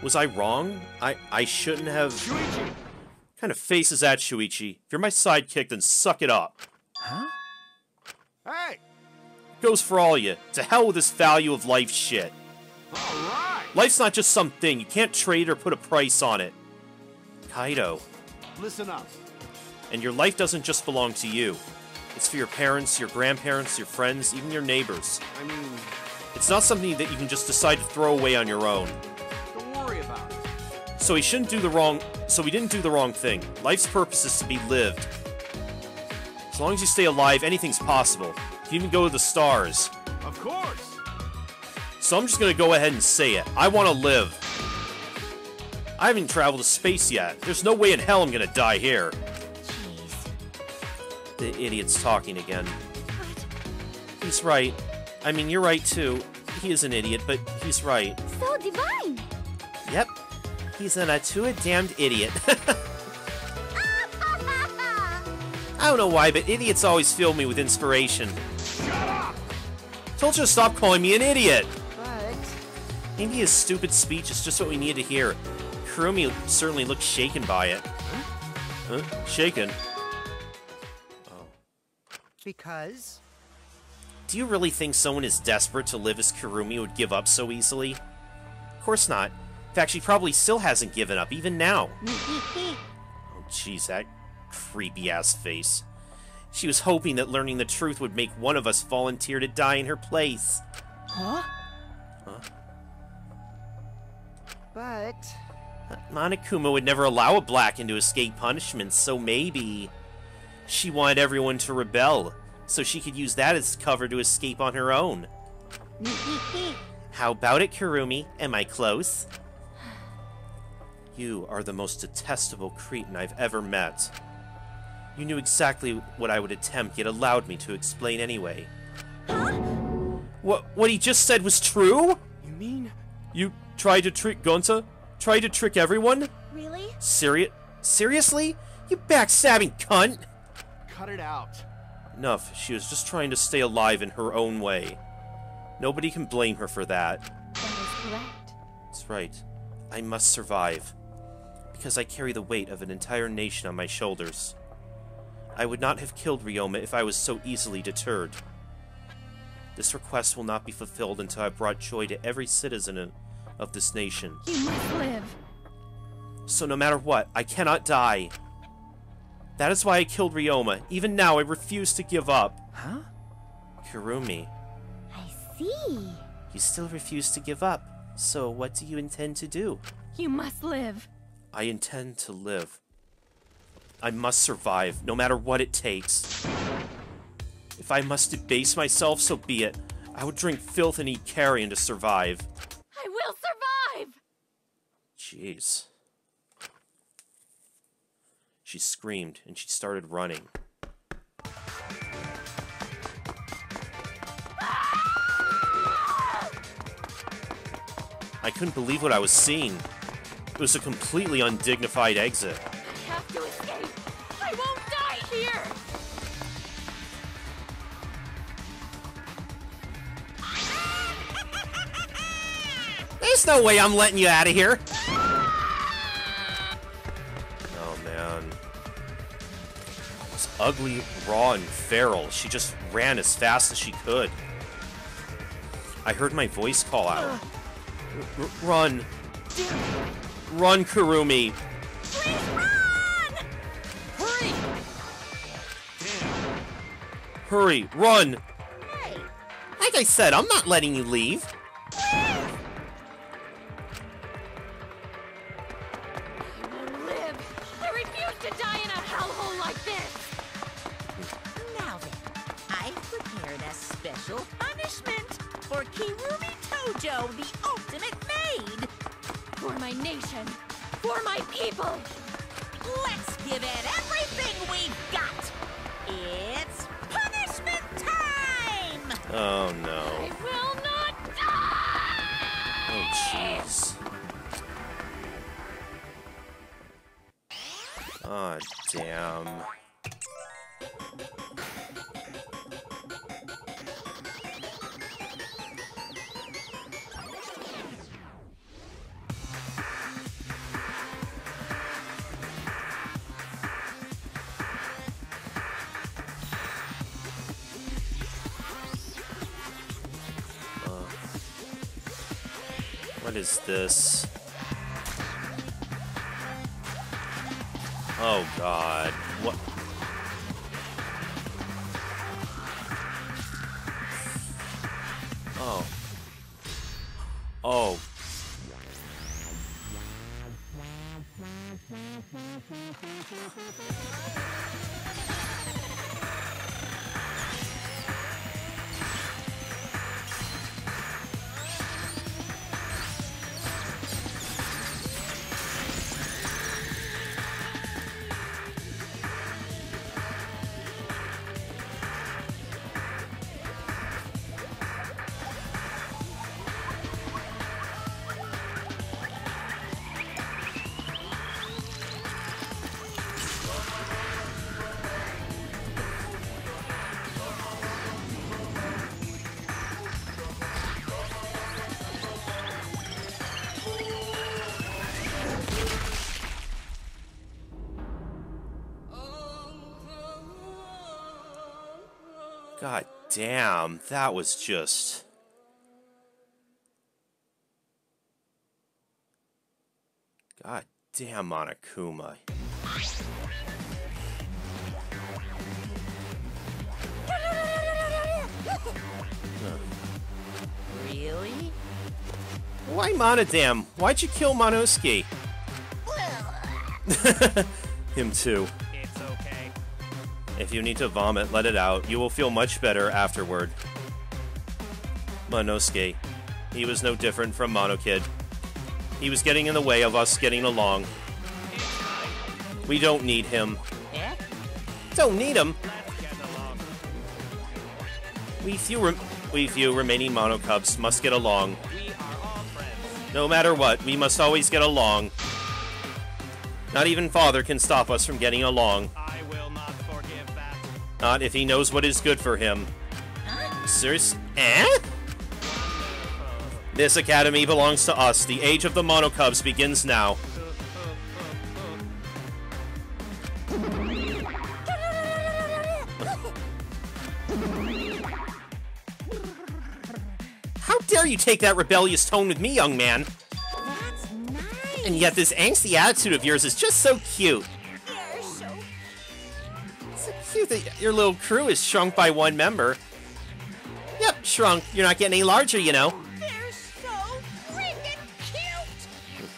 Was I wrong? I shouldn't have... Shuichi! What kind of face is that, Shuichi? If you're my sidekick, then suck it up. Huh? Hey! Goes for all of you. To hell with this value of life shit. Alright! Life's not just some thing. You can't trade or put a price on it. Kaido. Listen up. And your life doesn't just belong to you. It's for your parents, your grandparents, your friends, even your neighbors. I mean, It's not something that you can just decide to throw away on your own. don't worry about it. So we didn't do the wrong thing. Life's purpose is to be lived. As long as you stay alive, anything's possible. You can even go to the stars. Of course! So I'm just gonna go ahead and say it. I want to live. I haven't traveled to space yet. There's no way in hell I'm gonna die here. Jeez. The idiot's talking again. What? He's right. I mean, you're right too. He is an idiot, but he's right. So divine! Yep. He's a damned idiot. I don't know why, but idiots always fill me with inspiration. Shut up! Told you to stop calling me an idiot! But... Maybe his stupid speech is just what we needed to hear. Kurumi certainly looked shaken by it. Huh? Shaken? Oh. Because... Do you really think someone as desperate to live as Kurumi would give up so easily? Of course not. In fact, she probably still hasn't given up, even now. Oh, jeez, that creepy-ass face. She was hoping that learning the truth would make one of us volunteer to die in her place. Huh? Huh? But... Monokuma would never allow a Blacken to escape punishment, so maybe... She wanted everyone to rebel, so she could use that as cover to escape on her own. How about it, Kurumi? Am I close? You are the most detestable cretin I've ever met. You knew exactly what I would attempt, yet allowed me to explain anyway. What he just said was true? You mean? You tried to trick Gonta? Tried to trick everyone? Really? Seriously? You backstabbing cunt! Cut it out. Enough. She was just trying to stay alive in her own way. Nobody can blame her for that. That is correct. That's right. I must survive. because I carry the weight of an entire nation on my shoulders. I would not have killed Ryoma if I was so easily deterred. This request will not be fulfilled until I brought joy to every citizen of this nation. You must live. So no matter what, I cannot die. That is why I killed Ryoma. Even now, I refuse to give up. Huh? Kirumi, I see. you still refuse to give up. So what do you intend to do? You must live. I intend to live. I must survive, no matter what it takes. If I must debase myself, so be it. I would drink filth and eat carrion to survive. I will survive! Jeez. She screamed, and she started running. I couldn't believe what I was seeing. It was a completely undignified exit. I have to escape. I won't die here. There's no way I'm letting you out of here. Oh, man. It was ugly, raw, and feral. She just ran as fast as she could. I heard my voice call out. Run. Run, Kirumi. Please run! Hurry! Hurry, run. Hey, Like I said, I'm not letting you leave. I will live. I refuse to die in a hellhole like this. now then, I've prepared a special punishment for Kirumi Tojo, the ultimate maid. For my nation. For my people. Let's give it everything we've got. It's punishment time! Oh, no. I will not die! Oh, jeez. Aw, damn. What is this? Oh god. What? Oh. Oh. God damn, that was just... God damn, Monokuma. Really? Why Monodam? Why'd you kill Monosuke? Him too. It's okay. If you need to vomit, let it out. You will feel much better afterward. Monosuke. He was no different from Monokid. He was getting in the way of us getting along. We don't need him. Eh? Don't need him. Let's get along. We few remaining Monocubs must get along. We are all friends. No matter what, we must always get along. Not even Father can stop us from getting along. I will not forgive that. Not if he knows what is good for him. Serious? Eh? This academy belongs to us. The age of the Monocubs begins now. dare you take that rebellious tone with me, young man? That's nice. And yet this angsty attitude of yours is just so cute. You're so... So cute that your little crew is shrunk by one member. Yep, shrunk. You're not getting any larger, you know. They're so freaking cute.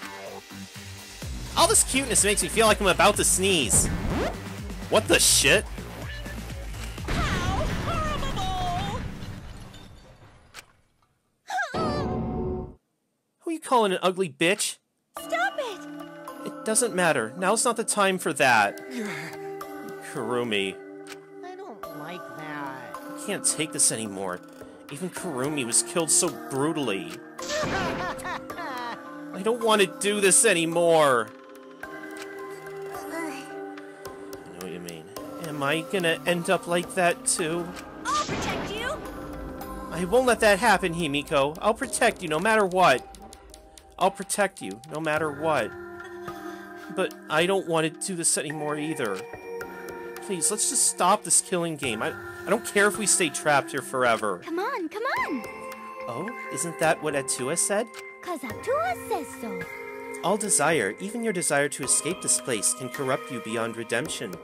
All this cuteness makes me feel like I'm about to sneeze. What the shit? How horrible! Who are you calling an ugly bitch? Stop it! It doesn't matter. Now's not the time for that. Kurumi. I don't like that. I can't take this anymore. Even Kurumi was killed so brutally. I don't want to do this anymore. I know what you mean. Am I gonna end up like that too? I'll protect you! I won't let that happen, Himiko. I'll protect you no matter what. I'll protect you no matter what. But I don't want to do this anymore either. Please, let's just stop this killing game. I don't care if we stay trapped here forever. Come on, come on! Oh, isn't that what Atua said? 'Cause Atua says so. All desire, even your desire to escape this place, can corrupt you beyond redemption.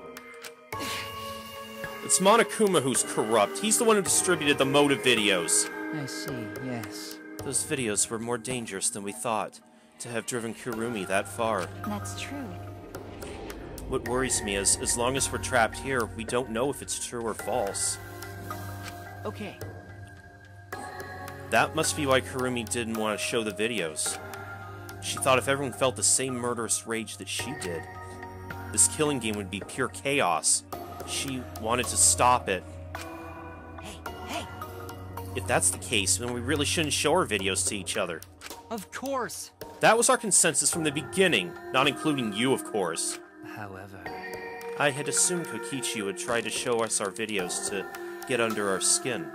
It's Monokuma who's corrupt. He's the one who distributed the motive videos. I see, yes. Those videos were more dangerous than we thought, to have driven Kurumi that far. That's true. What worries me is, as long as we're trapped here, we don't know if it's true or false. Okay. That must be why Kurumi didn't want to show the videos. She thought if everyone felt the same murderous rage that she did, this killing game would be pure chaos. She wanted to stop it. Hey! If that's the case, then we really shouldn't show our videos to each other. Of course. That was our consensus from the beginning, not including you, of course. However... I had assumed Kokichi would try to show us our videos to get under our skin.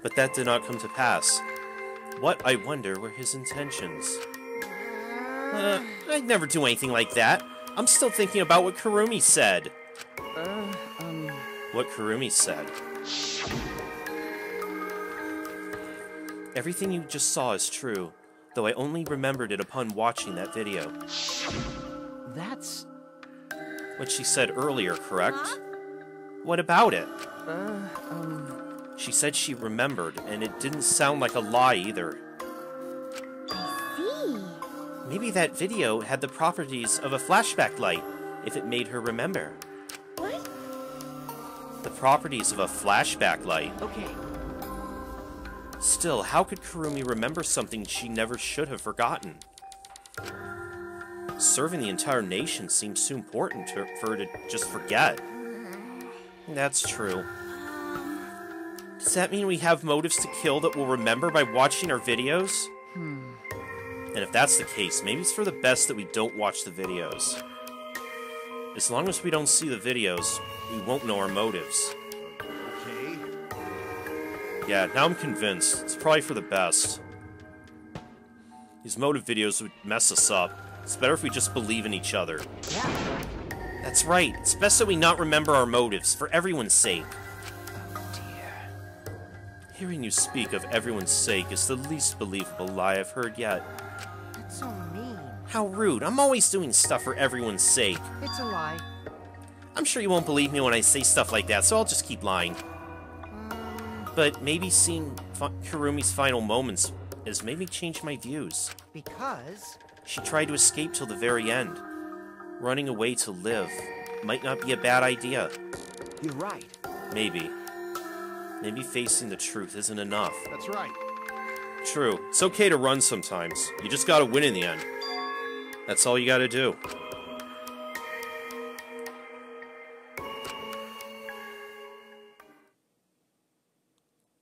But that did not come to pass. What, I wonder, were his intentions? I'd never do anything like that. I'm still thinking about what Kurumi said. What Kurumi said. Everything you just saw is true, though I only remembered it upon watching that video. That's... What she said earlier, correct? What about it? She said she remembered, and it didn't sound like a lie either. I see. Maybe that video had the properties of a flashback light, if it made her remember. What? The properties of a flashback light. Okay. Still, how could Kurumi remember something she never should have forgotten? Serving the entire nation seems too important for her to just forget. That's true. Does that mean we have motives to kill that we'll remember by watching our videos? And if that's the case, maybe it's for the best that we don't watch the videos. As long as we don't see the videos, we won't know our motives. Okay. Yeah, now I'm convinced. It's probably for the best. These motive videos would mess us up. It's better if we just believe in each other. Yeah. That's right. It's best that we not remember our motives, for everyone's sake. Oh dear. Hearing you speak of everyone's sake is the least believable lie I've heard yet. That's so mean. How rude. I'm always doing stuff for everyone's sake. It's a lie. I'm sure you won't believe me when I say stuff like that, so I'll just keep lying. But maybe seeing Kurumi's final moments has made me change my views. Because... She tried to escape till the very end. Running away to live might not be a bad idea. You're right. Maybe. Maybe facing the truth isn't enough. That's right. True. It's okay to run sometimes. You just gotta win in the end. That's all you gotta do.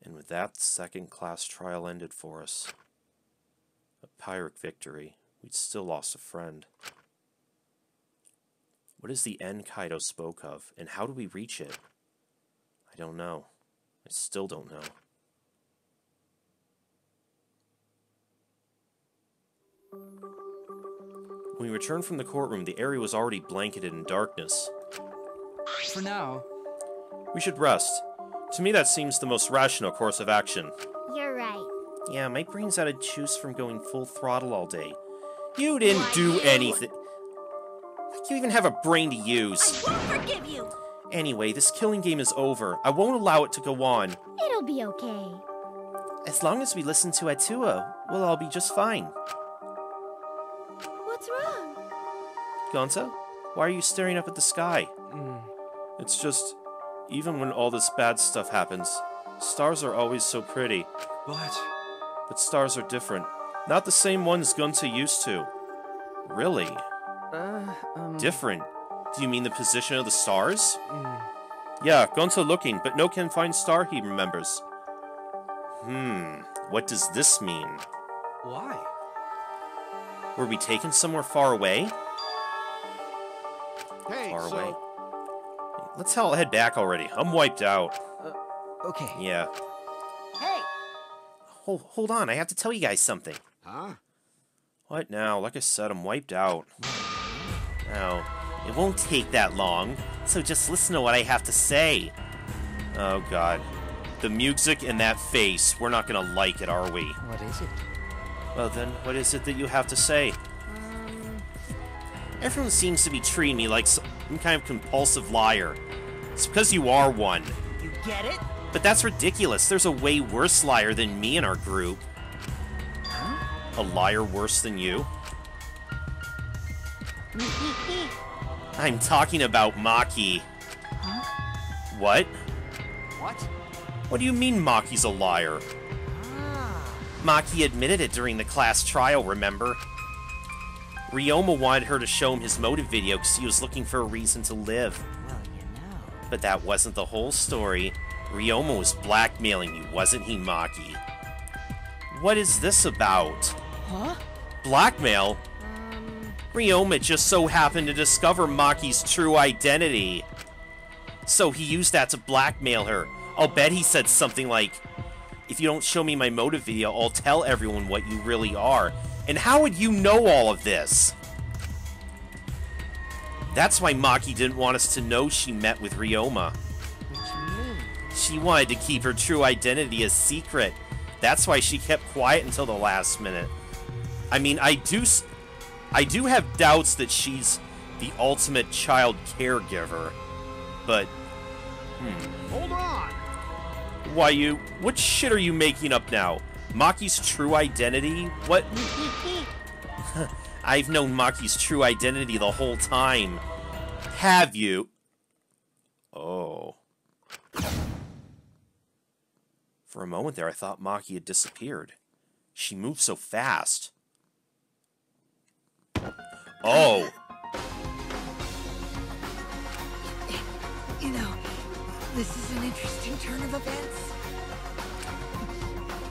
And with that, the second class trial ended for us. A Pyrrhic victory. We'd still lost a friend. What is the end Kaido spoke of, and how do we reach it? I don't know. I still don't know. When we returned from the courtroom, the area was already blanketed in darkness. For now. We should rest. To me, that seems the most rational course of action. You're right. Yeah, my brain's out of juice from going full throttle all day. You didn't do anything. Like you even have a brain to use. I won't forgive you! Anyway, this killing game is over. I won't allow it to go on. It'll be okay. As long as we listen to Atua, we'll all be just fine. What's wrong? Gonza, why are you staring up at the sky? It's just, even when all this bad stuff happens, stars are always so pretty. But stars are different. Not the same ones Gonza used to. Really? Different? Do you mean the position of the stars? Yeah, Gonza looking, but no can find star he remembers. What does this mean? Why? Were we taken somewhere far away? Hey, Far away. Let's all head back already. I'm wiped out. Okay. Yeah. Hey! Hold on, I have to tell you guys something. Huh? What now? Like I said, I'm wiped out. Now, it won't take that long, so just listen to what I have to say. Oh god. The music and that face, we're not gonna like it, are we? What is it? Well then, what is it that you have to say? Everyone seems to be treating me like some kind of compulsive liar. It's because you are one. You get it? But that's ridiculous. There's a way worse liar than me in our group. A liar worse than you? I'm talking about Maki. What? What? What do you mean Maki's a liar? Maki admitted it during the class trial, remember? Ryoma wanted her to show him his motive video because he was looking for a reason to live. Well, you know. But that wasn't the whole story. Ryoma was blackmailing you, wasn't he, Maki? What is this about? Huh? Blackmail? Ryoma just so happened to discover Maki's true identity. So he used that to blackmail her. I'll bet he said something like, if you don't show me my motive video, I'll tell everyone what you really are. And how would you know all of this? That's why Maki didn't want us to know she met with Ryoma. She wanted to keep her true identity a secret. That's why she kept quiet until the last minute. I mean, I do have doubts that she's the ultimate child caregiver. But, Hold on! what shit are you making up now? Maki's true identity? What? I've known Maki's true identity the whole time. Have you? Oh. For a moment there, I thought Maki had disappeared. She moved so fast. Oh. You know, this is an interesting turn of events.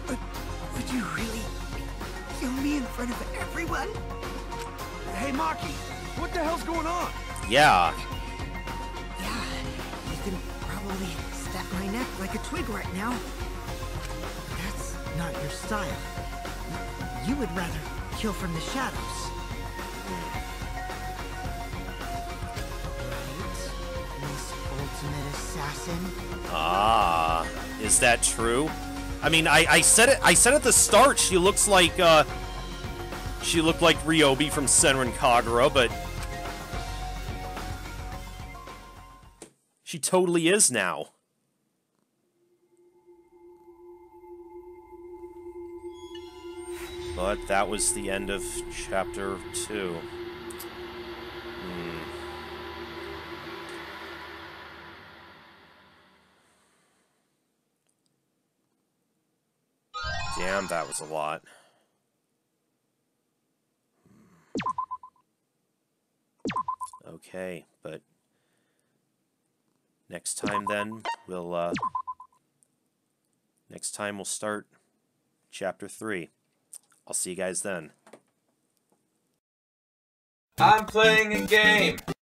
Would you really kill me in front of everyone? Hey, Maki! What the hell's going on? Yeah. Yeah, you can probably snap my neck like a twig right now. That's not your style. You would rather kill from the shadows. Right, Miss Ultimate Assassin? Ah, is that true? I mean, I said it at the start. She looks like she looked like Ryobi from Senran Kagura, but she totally is now. But that was the end of chapter 2. Damn, that was a lot. Okay, but next time then, next time we'll start chapter 3. I'll see you guys then. I'm playing a game.